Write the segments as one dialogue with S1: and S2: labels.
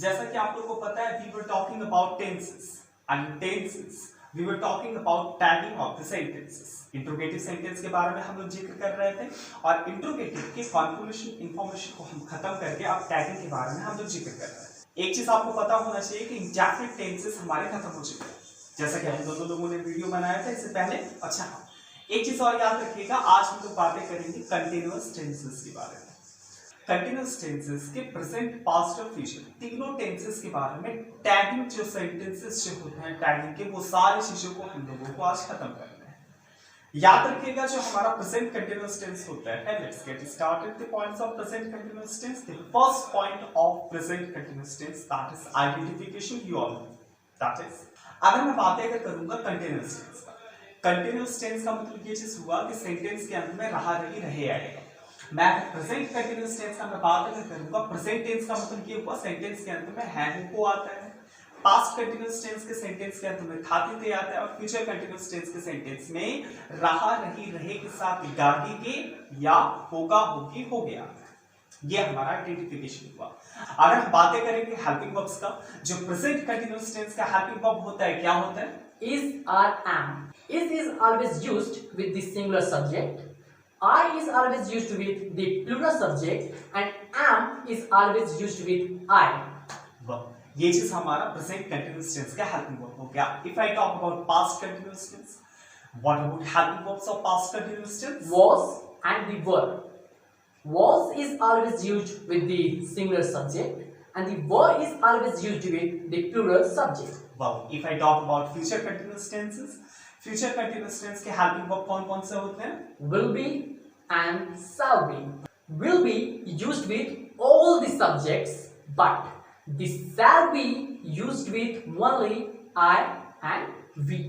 S1: जैसा कि आप लोग को पता है, we were talking about tenses and tenses we were talking about tagging of the sentences. Interrogative sentence के बारे में हम लोग जिक्र कर रहे थे और इंट्रोगेटिव के कॉन्क्लूशन इंफॉर्मेशन को हम खत्म करके अब टैगिंग के बारे में हम लोग जिक्र कर रहे हैं। एक चीज आपको पता होना चाहिए कि इंडेफिनिट टेंसेस हमारे खत्म हो चुके हैं, जैसा कि हम दोनों लोगों ने वीडियो बनाया था इससे पहले। अच्छा हाँ, एक चीज और याद रखिएगा, आज हम लोग बातें करेंगे कंटिन्यूअस टेंसेस के बारे में। कंटिन्यूअस टेंसेस के प्रेजेंट, पास्ट और फ्यूचर तीनों टेंसेस के बारे में टैगिंग जो सेंटेंसेस जो होते हैं टैगिंग के, वो सारी चीजों को हम लोगों को आज खत्म करना है। याद रखिएगा जो हमारा प्रेजेंट कंटिन्यूअस टेंस होता है, let's get started the points of present continuous tense. The first point of present continuous tense that is identification. You all know that is, अगर मैं बातें करूंगा कंटिन्यूअस टेंस का, कंटिन्यूअस टेंस का मतलब ये चीज हुआ कि सेंटेंस के अंत में रहा रही रहे आएगा। मैं प्रेजेंट कंटिन्यूअस टेंस का मैं बात अगर करूंगा, प्रेजेंट टेंस का मतलब ये हुआ सेंटेंस के अंत में है को आता है, पास्ट कंटिन्यूअस टेंस के सेंटेंस के अंत में था थे आता है, और फ्यूचर कंटिन्यूअस टेंस के सेंटेंस में रहा रही रहे के साथ गाड़ी के या होगा होगी हो गया। ये हमारा आइडेंटिफिकेशन हुआ। अगर हम बातें करेंगे हेल्पिंग वर्ब्स का, जो प्रेजेंट कंटिन्यूअस टेंस का हेल्पिंग वर्ब होता है, क्या होता है?
S2: Is or am. Is always used with the singular subject. I is always used with the plural subject, and am is always used with I.
S1: ये चीज हमारा प्रेजेंट कंटिन्यूअस टेंस का हेल्पिंग वर्ब हो गया। If I talk about past continuous tense, what about helping verbs of past continuous tense?
S2: Was and the were. Was is always used with the singular subject, and the were is always used with the plural subject.
S1: Wow. If I talk about future continuous tenses, future continuous tense के helping verb कौन-कौन से होते हैं?
S2: Will be and shall be. Will be used with all the subjects, but the shall be used with only I and we.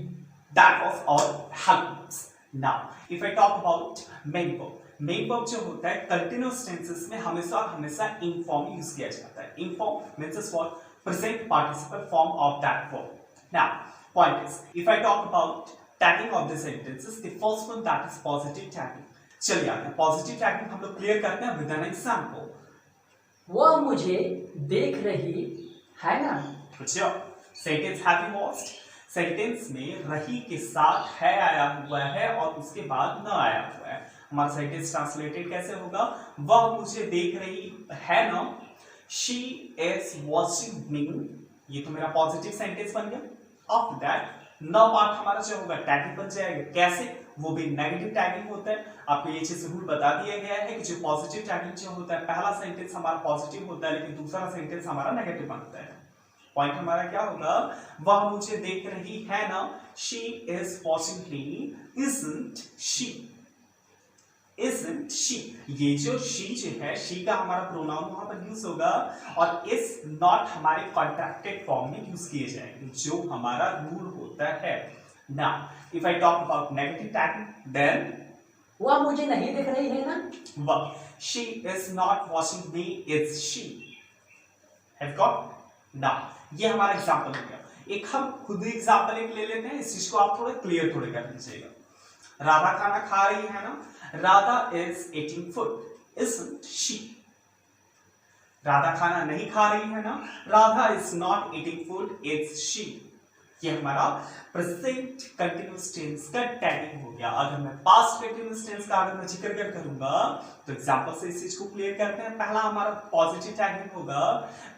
S1: That was our helping verbs. Now, if I talk about main verb, main verb जो होता है continuous tenses में हमेशा inform use किया जाता है। Inform means what? Present participle form of that verb. Now, point is, if I talk about tagging of the sentences, the first one that is positive tagging. चलिए आते हैं, positive tagging हम लोग clear करते हैं with an example.
S2: वह मुझे देख रही है ना।
S1: अच्छा, sentence have you watched? Sentence में रही के साथ है आया हुआ है और उसके बाद न आया हुआ है। हमारा सेंटेंस ट्रांसलेटेड कैसे होगा? वह मुझे देख रही है ना, she is watching me, ये तो मेरा पॉजिटिव सेंटेंस बन गया। आफ्टर दैट न पार्ट हमारा जो होगा टैगिंग बन जाएगा। कैसे? वो भी नेगेटिव टैगिंग होता है। आपको ये चीज रूल बता दिया गया है कि जो पॉजिटिव टैगिंग जो होता है, पहला सेंटेंस हमारा पॉजिटिव होता है लेकिन दूसरा सेंटेंस हमारा नेगेटिव बनता है। पॉइंट हमारा क्या होगा? वह मुझे देख रही है ना, she is watching me, isn't she? Isn't she? ये जो she जो है, she का हमारा प्रोनाउन वहां पर यूज होगा और is not हमारे कॉन्ट्रैक्टेड फॉर्म में यूज किए जाएंगे, जो हमारा रूल होता है। Now, if I talk about negative tagging, then
S2: वह मुझे नहीं देख रही है ना।
S1: वह, she is not watching me, is she? Have got? Now, ये हमारा एग्जाम्पल हो गया। एक हम खुद ही एग्जाम्पल एक ले लेते हैं, इस चीज को आप थोड़ा क्लियर थोड़े कर लीजिएगा। राधा खाना खा रही है ना, Radha is eating food, isn't she? Radha खाना नहीं खा रही है ना, Radha is not eating food, is she. ये हमारा प्रेजेंट कंटिन्यूअस टेंस का टैगिंग हो गया। अगर मैं पास्ट कंटिन्यूअस टेंस का अगर मैं जिक्र करूंगा तो एग्जांपल से इस चीज को क्लियर करते हैं। पहला हमारा पॉजिटिव टैगिंग होगा।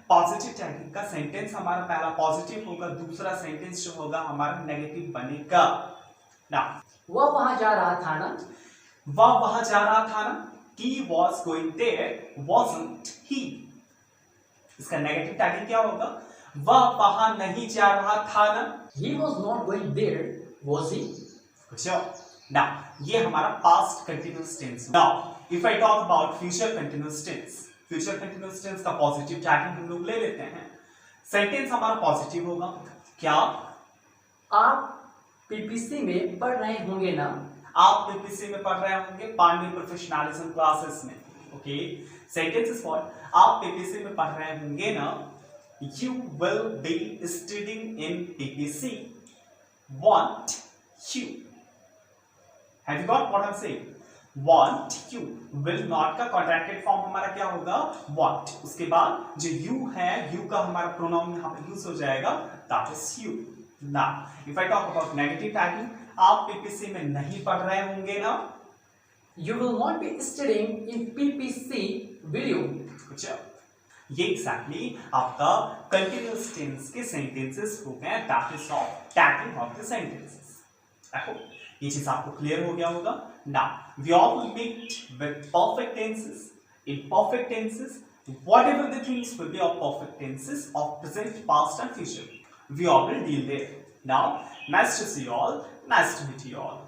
S1: पॉजिटिव टैगिंग का सेंटेंस हमारा पहला पॉजिटिव होगा, दूसरा सेंटेंस जो होगा हमारा नेगेटिव बनेगा ना।
S2: वह वहां जा रहा था ना,
S1: वह वहां जा रहा था ना, he was going there, wasn't he? इसका नेगेटिव टैगिंग क्या होगा? वह वहां नहीं जा रहा था ना,
S2: he was not going there, was he?
S1: अच्छा, now ये हमारा past continuous tense. now if I talk about future continuous tense, future continuous tense का पॉजिटिव टैगिंग हम लोग ले लेते हैं। सेंटेंस हमारा पॉजिटिव होगा। क्या
S2: आप पीपीसी में पढ़ रहे होंगे ना,
S1: आप पीपीसी में पढ़ रहे होंगे, पांडे प्रोफेशनलिज्म क्लासेस में। Okay, sentence is what? आप पीपीसी में पढ़ रहे होंगे ना, you will be studying in PPC, won't you? Have you got what I'm saying? want you, will not का कॉन्ट्रैक्टेड फॉर्म हमारा क्या होगा, want. उसके बाद जो you है, you का हमारा प्रोनाउन यहाँ पे यूज हो जाएगा, that is you. Now, if I talk about negative tagging, आप PPC में नहीं पढ़ रहे होंगे ना?
S2: You will not be studying in PPC, will you?
S1: अच्छा, ये एग्जैक्टली आपका कंटिन्यूअस टेंस के सेंटेंसेस हो गए, that is of tagging of the sentences. I hope ये चीज आपको क्लियर हो गया होगा. Now we all will meet with perfect tenses. In perfect tenses whatever the things will be of perfect tenses of present, past and future, we all will deal there. Now nice to see you all, nice to meet you all.